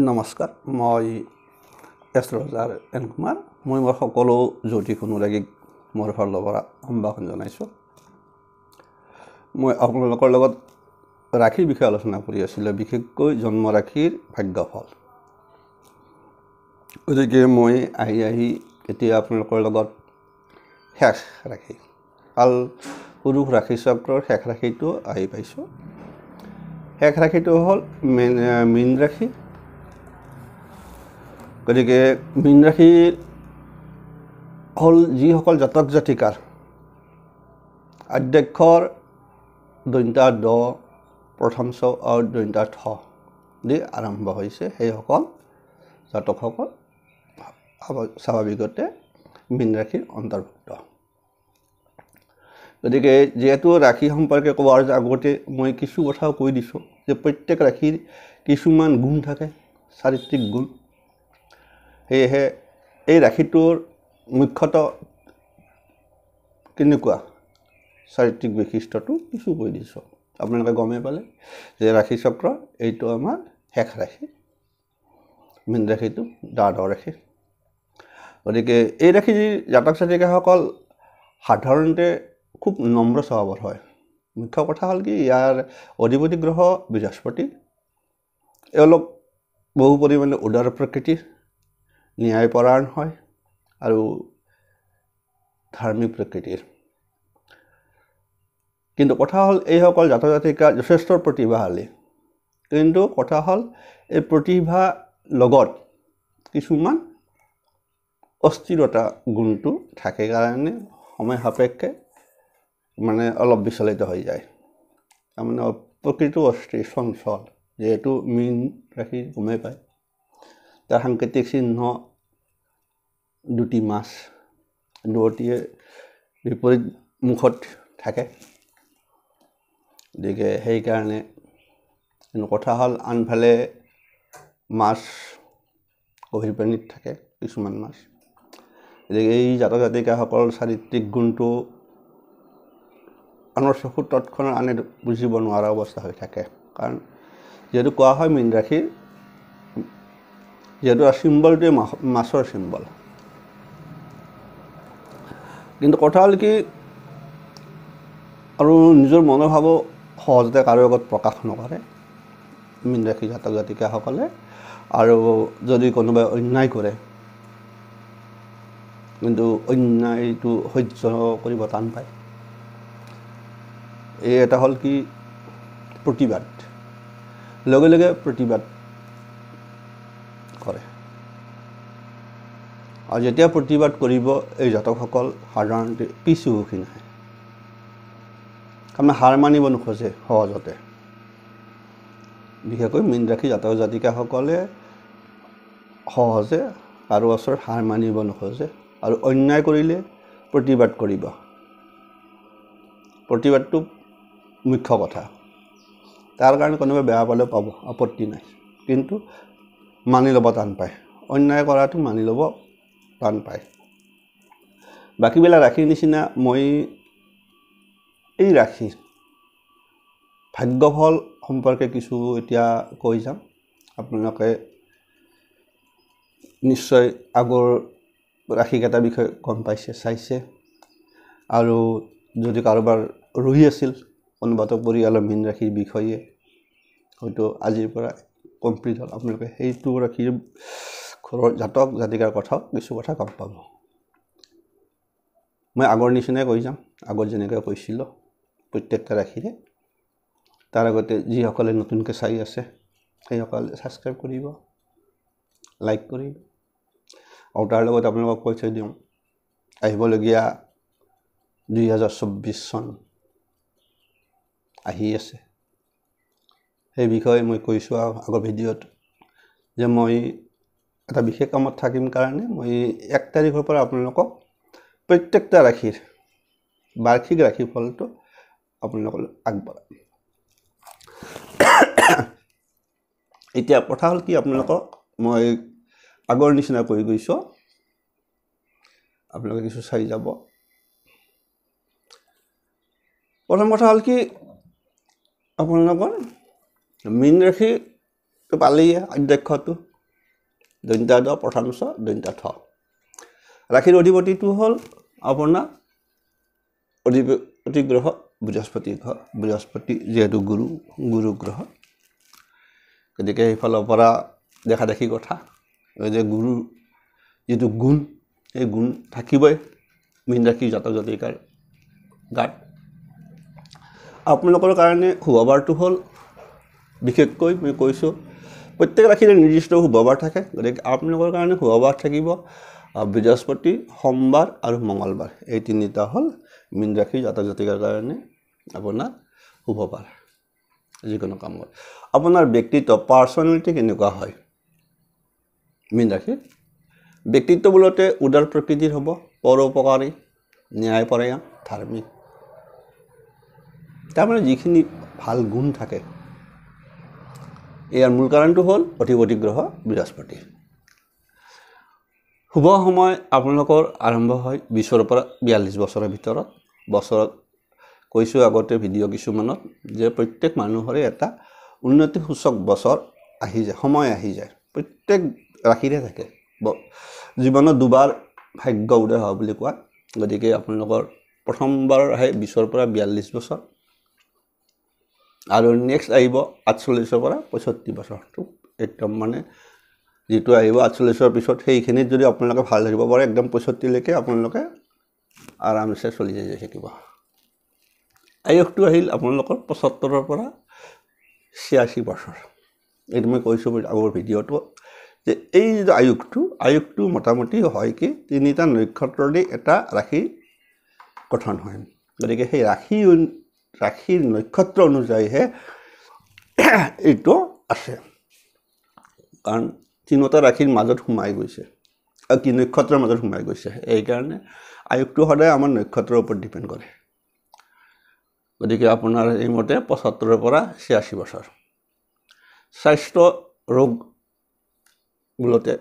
নমস্কাৰ মই astrologer N Kumar মই মোৰ সকলো জ্যোতিষ অনুৰাগীক মোৰ ফালৰ পৰা সম্ভাষণ জনাইছোঁ মই আপোনালোকৰ লগত ৰাশিৰ বিষয়ে আলোচনা কৰি আছিলোঁ বিশেষকৈ জন্ম ৰাশিৰ ভাগ্যফল গতিকে মই আহি এতিয়া আপোনালোকৰ লগত শেষ ৰাশি কাল পুৰুষ ৰাশি চক্ৰৰ শেষ ৰাশিটো আহি পাইছোঁ শেষ ৰাশিটো হ'ল মীন ৰাশি গতিকে মীন ৰাশিৰ হ'ল যিসকল জাতক জাতিকাৰ আদ্যক্ষৰ দন্তা দ প্ৰথম চ আৰু দন্তা থ দি আৰম্ভ হৈছে সেইসকল জাতকসকল স্বাভাৱিকতে মীন ৰাশিৰ অন্তৰ্ভুক্ত গতিকে যেহেতু ৰাশি সম্পৰ্কে কোৱাৰ আগতে মই কিছু কথা কৈ দিছোঁ যে প্ৰত্যেক ৰাশিৰ কিছুমান গুণ থাকে চাৰিত্ৰিক গুণ সেয়েহে এই ৰাশিটোৰ মুখ্যতঃ কেনেকুৱা চাৰিত্ৰিক বৈশিষ্ট্যটো কিছু কৈ দিছোঁ আপোনালোকে গমে পালে যে ৰাশি চক্ৰ এইটো আমাৰ শেষ ৰাশি মীন ৰাশিটো দ্বাদশ ৰাশি গতিকে এই ৰাশিৰ জাতক জাতিকাসকল সাধাৰণতে খুব নম্ৰ স্বভাৱৰ হয় মুখ্য কথা হ'ল কি ইয়াৰ অধিপতি গ্ৰহ বৃহস্পতি এওঁলোক বহু পৰিমাণে উদাৰ প্ৰকৃতিৰ ন্যায়পৰায়ণ হয় আৰু ধাৰ্মিক প্ৰকৃতিৰ কিন্তু কথা হ'ল এইসকল জাতক জাতিকা যথেষ্ট প্ৰতিভাশালী কিন্তু কথা হ'ল এই প্ৰতিভা লগত কিছুমান অস্থিৰতা গুণটো থাকে কাৰণে সময় সাপেক্ষে মানে অলপ বিচলিত হৈ যায় তাৰমানে প্ৰকৃতিটো অস্থিৰ চঞ্চল যেহেতু মীন ৰাশি গমেই পায় তাৰ সাংকেতিক চিহ্ন দুটি মাছ দুয়োটিয়ে বিপৰীত মুখত থাকে গতিকে সেইকাৰণে কথা হ'ল আনফালে মাছ গভীৰ পানীত থাকে কিছুমান মাছ গতিকে এই জাতক জাতিকাসকলৰ চাৰিত্ৰিক গুণটো আনৰ চকুত তৎক্ষণাত আনে বুজিব নোৱাৰা অৱস্থা হৈ থাকে কাৰণ যিহেতু কোৱা হয় মীন ৰাশিৰ যিহেতু চিম্বলটোৱে মাছৰ চিম্বল কিন্তু কথা হ'ল কি আৰু নিজৰ মনোভাৱো সহজতে কাৰো আগত প্ৰকাশ নকৰে মীন ৰাশি জাতক জাতিকাসকলে আৰু যদি কোনোবাই অন্যায় কৰে কিন্তু অন্যায়টো সহ্য কৰিব টান পায় এই এটা হ'ল কি প্ৰতিবাদ লগে লগে প্ৰতিবাদ কৰে আৰু যেতিয়া প্ৰতিবাদ কৰিব এই জাতকসকল সাধাৰণতে পিছ হুহুকি নাহে তাৰমানে হাৰ মানিব নোখোজে সহজতে বিশেষকৈ মীন ৰাশি জাতক জাতিকাসকলে সহজে কাৰো ওচৰত হাৰ মানিব নোখোজে আৰু অন্যায় কৰিলে প্ৰতিবাদ কৰিব প্ৰতিবাদটো মুখ্য কথা তাৰ কাৰণে কোনোবাই বেয়া পালেও পাব আপত্তি নাই কিন্তু মানি ল'ব টান পায় অন্যায় কৰাটো মানি ল'ব টান পায় বাকীবিলাক ৰাশিৰ নিচিনা মই এই ৰাশিৰ ভাগ্যফল সম্পৰ্কে কিছু এতিয়া কৈ যাম আপোনালোকে নিশ্চয় আগৰ ৰাশিকেইটাৰ বিষয়ে গম পাইছে চাইছে আৰু যদি কাৰোবাৰ ৰহি আছিল কোনোবাটো পৰিয়ালৰ মীন ৰাশিৰ বিষয়ে হয়তো আজিৰ পৰা কমপ্লিট হ'ল আপোনালোকে সেইটো ৰাশিৰ ঘৰৰ জাতক জাতিকাৰ কথাও কিছু কথা গম পাব মই আগৰ নিচিনাই কৈ যাম আগত যেনেকৈ কৈছিলোঁ প্ৰত্যেকটা ৰাশিৰে তাৰ আগতে যিসকলে নতুনকৈ চাই আছে সেইসকলে ছাবস্ক্ৰাইব কৰিব লাইক কৰিব আৰু তাৰ লগত আপোনালোকক কৈ থৈ দিওঁ আহিবলগীয়া 2024 চন আহি আছে সেই বিষয়ে মই কৈছোঁ আগৰ ভিডিঅ'ত যে মই এটা বিশেষ কামত থাকিম কাৰণে মই 1 তাৰিখৰ পৰা আপোনালোকক প্ৰত্যেকটা ৰাশিৰ বাৰ্ষিক ৰাশিফলটো আপোনালোকলৈ আগবঢ়াম এতিয়া কথা হ'ল কি আপোনালোকক মই আগৰ নিচিনা কৈ গৈছোঁ আপোনালোকে কিছু চাই যাব প্ৰথম কথা হ'ল কি আপোনালোকৰ মীন ৰাশি তো পালেই অধ্যক্ষটো দন্তা দ প্ৰথম ছ দন্তা থ ৰাশিৰ অধিপতিটো হ'ল আপোনাৰ অধিপতি গ্ৰহ বৃহস্পতি যিহেতু গুৰু গ্ৰহ গতিকে সেইফালৰ পৰা দেখা দেখি কথা যে গুৰু যিটো গুণ এই গুণ থাকিবই মীন ৰাশি জাতক জাতিকাৰ গাত আপোনালোকৰ কাৰণে শুভবাৰটো হ'ল বিশেষকৈ মই কৈছোঁ প্ৰত্যেক ৰাশিৰে নিৰ্দিষ্ট শুভবাৰ থাকে গতিকে আপোনালোকৰ কাৰণে শুভবাৰ থাকিব বৃহস্পতি সোমবাৰ আৰু মঙ্গলবাৰ এই তিনিটা হ'ল মীন ৰাশি জাতক জাতিকাৰ কাৰণে আপোনাৰ শুভবাৰ যিকোনো কামত আপোনাৰ ব্যক্তিত্ব পাৰ্চনেলিটি কেনেকুৱা হয় মীন ৰাশি ব্যক্তিত্ব বুলতে উদাৰ প্ৰকৃতিৰ হ'ব পৰোপকাৰী ন্যায়পৰায়ণ ধাৰ্মিক তাৰমানে যিখিনি ভাল গুণ থাকে ইয়াৰ মূল কাৰণটো হ'ল অধিপতি গ্ৰহ বৃহস্পতি শুভ সময় আপোনালোকৰ আৰম্ভ হয় 20 পৰা 42 বছৰৰ ভিতৰত বছৰত কৈছোঁ আগতে ভিডিঅ' কিছুমানত যে প্ৰত্যেক মানুহৰে এটা উন্নতি সূচক বছৰ আহি যায় সময় আহি যায় প্ৰত্যেক ৰাশিৰে থাকে জীৱনত দুবাৰ ভাগ্য উদয় হয় বুলি কোৱা গতিকে আপোনালোকৰ প্ৰথমবাৰ আহে 20 পৰা 42 বছৰ আৰু নেক্সট আহিব 48 পৰা 65 বছৰটো একদম মানে যেটো আহিব 48 পিছত সেইখিনিত যদি আপোনালোকে ভাল ধৰিব পাৰে একদম 65 লৈকে আপোনালোকে আৰামসে চলি যাই থাকিব আয়ুসটো আহিল আপোনালোকৰ 75 পৰা 86 বছৰ এইটো মই কৈছোঁ আগৰ ভিডিঅ'টো যে এই যে আয়ুসটো মোটামুটি হয় কি তিনিটা নক্ষত্ৰৰে এটা ৰাশি গঠন হয় গতিকে সেই ৰাশিৰ নক্ষত্ৰ অনুযায়ীহে এইটো আছে কাৰণ তিনিটা ৰাশিৰ মাজত সোমাই গৈছে আৰু কি নক্ষত্ৰৰ মাজত সোমাই গৈছে এই কাৰণে আয়ুসটো সদায় আমাৰ নক্ষত্ৰৰ ওপৰত ডিপেন্ড কৰে গতিকে আপোনাৰ এই মতে 75 পৰা 86 বছৰ স্বাস্থ্য ৰোগ বুলতে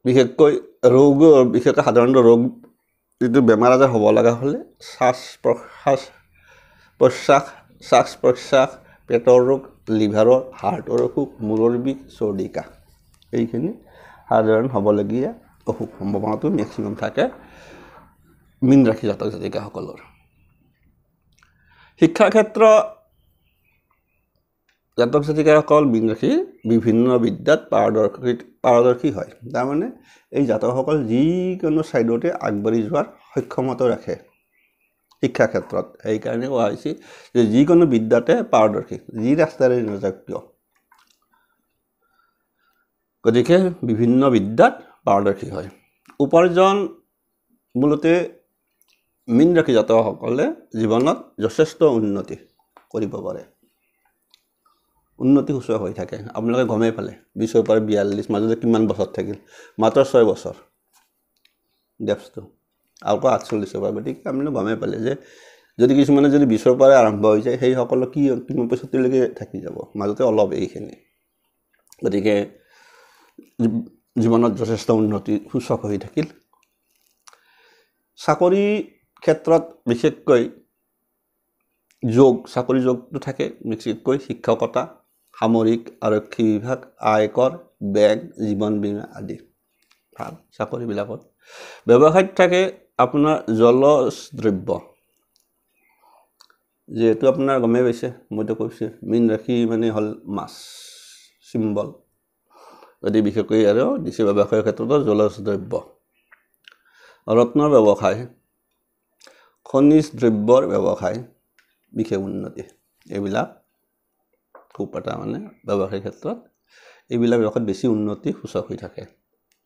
বিশেষকৈ সাধাৰণ ৰোগ যিটো বেমাৰ আজাৰ হ'ব লগা হ'লে শ্বাস প্ৰশ্বাস পেটৰ ৰোগ লিভাৰৰ হাৰ্টৰ অসুখ মূৰৰ বিষ চৰ্দি কাহ এইখিনি সাধাৰণ হ'বলগীয়া অসুখ সম্ভাৱনাটো মেক্সিমাম থাকে মীন ৰাশি জাতক জাতিকাসকলৰ শিক্ষা ক্ষেত্ৰ জাতক জাতিকাসকল মীন ৰাশি বিভিন্ন বিদ্যাত পাৰদৰ্শী হয় তাৰমানে এই জাতকসকল যিকোনো সাইডতে আগবাঢ়ি যোৱাৰ সক্ষমতা ৰাখে শিক্ষা ক্ষেত্ৰত এই কাৰণে কোৱা হৈছে যে যিকোনো বিদ্যাতে পাৰদৰ্শী যি ৰাস্তাৰে নাযাওক কিয় গতিকে বিভিন্ন বিদ্যাত পাৰদৰ্শী হয় উপাৰ্জন মূলতে মীন ৰাশি জাতকসকলে জীৱনত যথেষ্ট উন্নতি কৰিব পাৰে উন্নতি সূচক হৈ থাকে আপোনালোকে গমেই পালে 20 পৰা 42 মাজতে কিমান বছৰ থাকিল মাত্ৰ 6 বছৰ ডেপছটো আৰু 48 পৰা গতিকে আপোনালোকে গমেই পালে যে যদি কিছুমানে যদি 20 পৰা আৰম্ভ হৈ যায় সেই সকলো কি কিমান 65 লৈকে থাকি যাব মাজতে অলপ এইখিনি গতিকে জীৱনত যথেষ্ট উন্নতি সূচক হৈ থাকিল চাকৰি ক্ষেত্ৰত বিশেষকৈ চাকৰি যোগটো থাকে বিশেষকৈ শিক্ষকতা সামৰিক আৰক্ষী বিভাগ আয়কৰ বেংক জীৱন বীমা আদি ভাল চাকৰিবিলাকত ব্যৱসায়ত থাকে আপোনাৰ জলজ দ্ৰব্য যেহেতু আপোনাৰ গমে পাইছে মইতো কৈছোঁ মীন ৰাশি মানে হ'ল মাছ চিম্বল যদি বিশেষকৈ আৰু দিছে ব্যৱসায়ৰ ক্ষেত্ৰত জলজ দ্ৰব্য ৰত্নৰ ব্যৱসায় খনিজ দ্ৰব্যৰ ব্যৱসায় বিশেষ উন্নতি এইবিলাক খুব এটা মানে ব্যৱসায়িক ক্ষেত্ৰত এইবিলাক ব্যৱসায়ত বেছি উন্নতি সূচক হৈ থাকে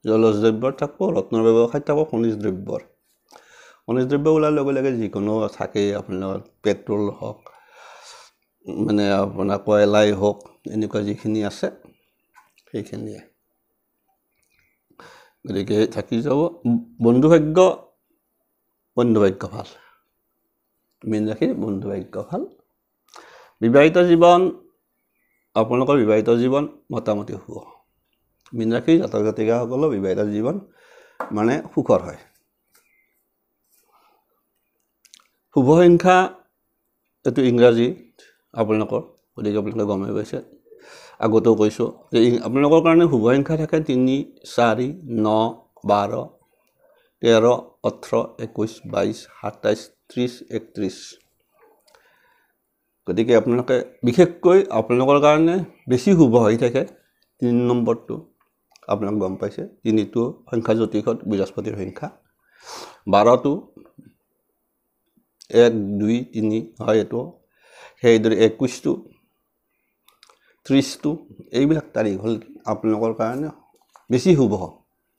জলজ দ্ৰব্যৰ থাকিব ৰত্নৰ ব্যৱসায়ত থাকিব খনিজ দ্ৰব্য ওলাৰ লগে লগে যিকোনো থাকে আপোনাৰ পেট্ৰল হওক মানে আপোনাৰ কয়লাই হওক এনেকুৱা যিখিনি আছে সেইখিনিয়ে গতিকে থাকি যাব বন্ধু ভাগ্য ভাল মীন ৰাশিৰ বন্ধু ভাগ্য ভাল বিবাহিত জীৱন আপোনালোকৰ বিবাহিত জীৱন মোটামুটি হ'ব মীন ৰাশি জাতক জাতিকাসকলৰ বিবাহিত জীৱন মানে সুখৰ হয় শুভ সংখ্যা এইটো ইংৰাজী আপোনালোকৰ গতিকে আপোনালোকে গমেই পাইছে আগতেও কৈছোঁ যে আপোনালোকৰ কাৰণে শুভ সংখ্যা থাকে 3 4 9 12 13 18 21 22 27 30 31 গতিকে আপোনালোকে বিশেষকৈ আপোনালোকৰ কাৰণে বেছি শুভ হৈ থাকে 3 নম্বৰটো আপোনালোক গম পাইছে 3টো সংখ্যা জ্যোতিষত বৃহস্পতিৰ সংখ্যা 12টো 1 2 3 হয় এইটো সেইদৰে 21টো 30টো এইবিলাক তাৰিখ হ'ল আপোনালোকৰ কাৰণে বেছি শুভ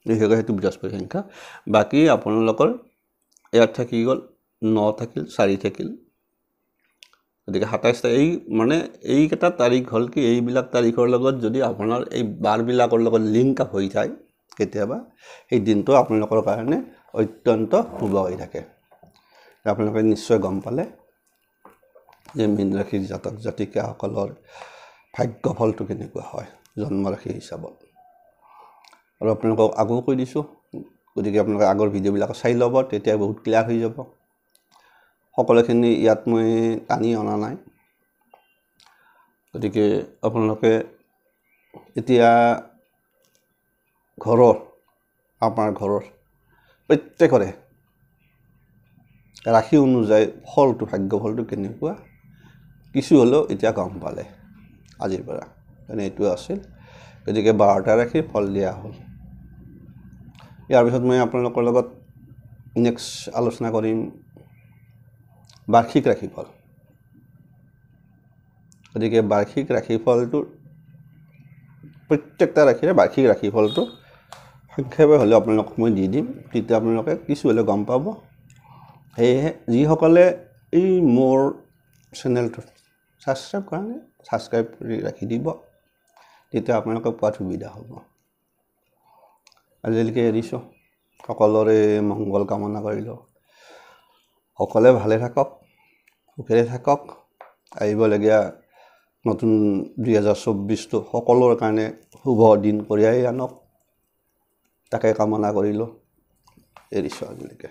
বিশেষকৈ সেইটো বৃহস্পতিৰ সংখ্যা বাকী আপোনালোকৰ ইয়াত থাকি গ'ল 9 থাকিল 4 থাকিল গতিকে 27টা এই মানে এইকেইটা তাৰিখ হ'ল কি এইবিলাক তাৰিখৰ লগত যদি আপোনাৰ এই বাৰবিলাকৰ লগত লিংক আপ হৈ যায় কেতিয়াবা এই দিনটো আপোনালোকৰ কাৰণে অত্যন্ত শুভ হৈ থাকে আপোনালোকে নিশ্চয় গম পালে যে মীন ৰাশিৰ জাতক জাতিকাসকলৰ ভাগ্যফলটো কেনেকুৱা হয় জন্ম ৰাশি হিচাপত আৰু আপোনালোকক আগেও কৈ দিছোঁ গতিকে আপোনালোকে আগৰ ভিডিঅ'বিলাক চাই ল'ব তেতিয়া বহুত ক্লিয়াৰ হৈ যাব সকলোখিনি ইয়াত মই টানি অনা নাই গতিকে আপোনালোকে এতিয়া আপোনাৰ ঘৰৰ প্ৰত্যেকৰে ৰাশি অনুযায়ী ফলটো ভাগ্যফলটো কেনেকুৱা কিছু হ'লেও এতিয়া গম পালে আজিৰ পৰা মানে এইটো আছিল গতিকে 12টা ৰাশি ফল দিয়া হ'ল ইয়াৰ পিছত মই আপোনালোকৰ লগত নেক্সট আলোচনা কৰিম বাৰ্ষিক ৰাশিফল গতিকে বাৰ্ষিক ৰাশিফলটো প্ৰত্যেকটা ৰাশিৰে বাৰ্ষিক ৰাশিফলটো সংক্ষেপে হ'লেও আপোনালোকক মই দি দিম তেতিয়া আপোনালোকে কিছু হ'লেও গম পাব সেয়েহে যিসকলে এই মোৰ চেনেলটো ছাবস্ক্ৰাইব কৰা নাই ছাবস্ক্ৰাইব কৰি ৰাখি দিব তেতিয়া আপোনালোকে পোৱাত সুবিধা হ'ব আজিলৈকে এৰিছোঁ সকলোৰে মংগল কামনা কৰিলোঁ সকলোৱে ভালে থাকক সুখেৰে থাকক আহিবলগীয়া নতুন 2024টো সকলোৰ কাৰণে শুভ দিন কঢ়িয়াই আনক তাকে কামনা কৰিলোঁ এৰিছোঁ আজিলৈকে